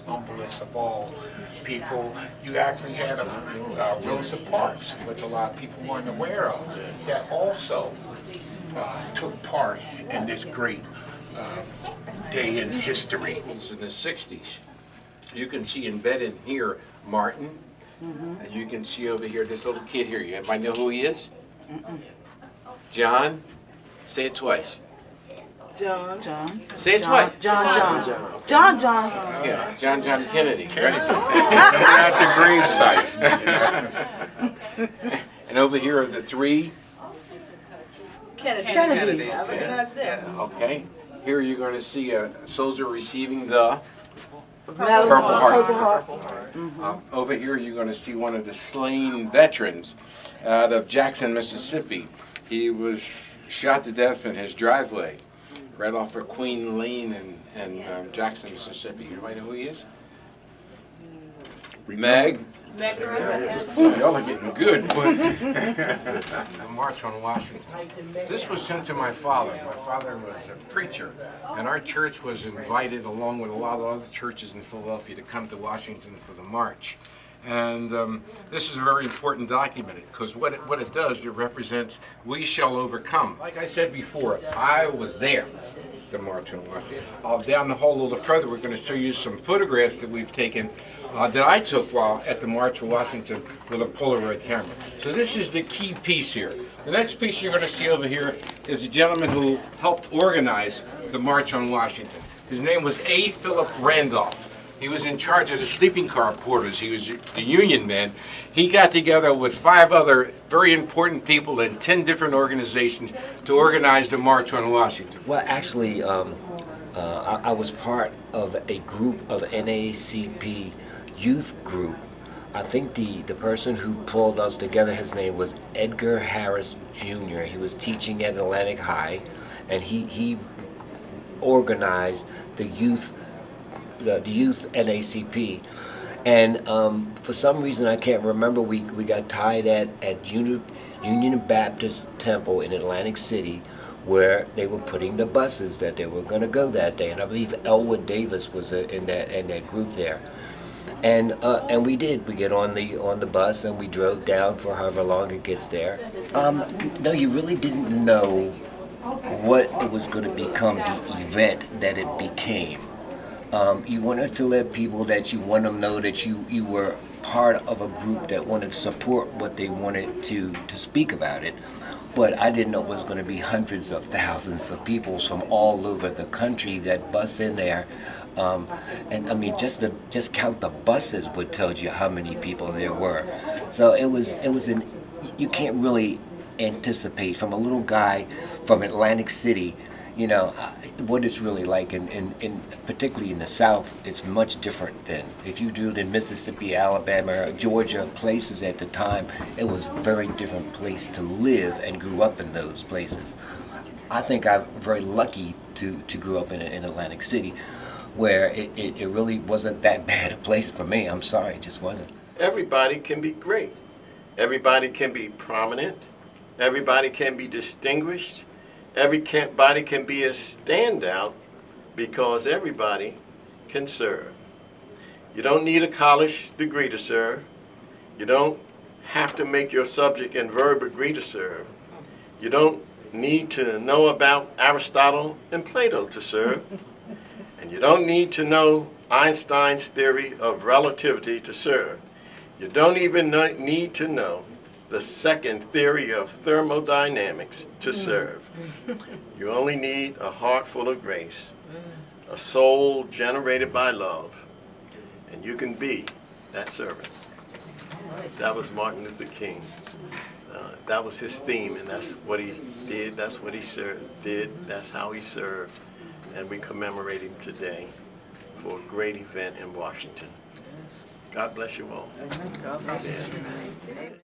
humblest of all people. You actually had a Rosa Parks, which a lot of people weren't aware of, that also took part in this great day in history. In the 60s. You can see embedded here Martin, and you can see over here this little kid here. You might know who he is? John. Say it twice. John. Say it twice. John. Yeah, John Kennedy. Right? At the gravesite. And over here are the three. Kennedy. Okay. Here you're going to see a soldier receiving the Purple Heart. over here you're going to see one of the slain veterans out of Jackson, Mississippi. He was shot to death in his driveway right off of Queen Lane in Jackson, Mississippi. You might know who he is? Meg? Y'all are getting good. The March on Washington. This was sent to my father. My father was a preacher, and our church was invited, along with a lot of other churches in Philadelphia, to come to Washington for the march. And this is a very important document because what it does, it represents we shall overcome. Like I said before, I was there. The March on Washington. Down the hall a little further, we're going to show you some photographs that we've taken that I took while at the March on Washington with a Polaroid camera. So this is the key piece here. The next piece you're going to see over here is a gentleman who helped organize the March on Washington. His name was A. Philip Randolph. He was in charge of the sleeping car porters. He was the union man. He got together with 5 other very important people in 10 different organizations to organize the March on Washington. Well, actually, I was part of a group of NAACP youth group. I think the person who pulled us together, his name was Edgar Harris Jr. He was teaching at Atlantic High, and he organized the youth NAACP, and for some reason I can't remember, we got tied at Union Baptist Temple in Atlantic City, where they were putting the buses that they were going to go that day, and I believe Elwood Davis was in that group there, and we get on the bus and we drove down for however long it gets there. No, you really didn't know what it was going to become, the event that it became. You wanted to let people that you want them know that you were part of a group that wanted to support what they wanted to speak about it. But I didn't know it was going to be hundreds of thousands of people from all over the country that bus in there. And I mean, just count the buses would tell you how many people there were. So you can't really anticipate from a little guy from Atlantic City, what it's really like, in particularly in the South. It's much different than if you do it in Mississippi, Alabama, Georgia, places at the time. It was a very different place to live, and grew up in those places. I think I'm very lucky to grow up in Atlantic City, where it really wasn't that bad a place for me. I'm sorry, it just wasn't. Everybody can be great. Everybody can be prominent. Everybody can be distinguished. Everybody can be a standout, because everybody can serve. You don't need a college degree to serve. You don't have to make your subject and verb agree to serve. You don't need to know about Aristotle and Plato to serve. And you don't need to know Einstein's theory of relativity to serve. You don't even need to know the second theory of thermodynamics to serve. You only need a heart full of grace, a soul generated by love, and you can be that servant. That was Martin Luther King. That was his theme, and that's what he did, that's what he did, that's how he served, and we commemorate him today for a great event in Washington. God bless you all. God bless you.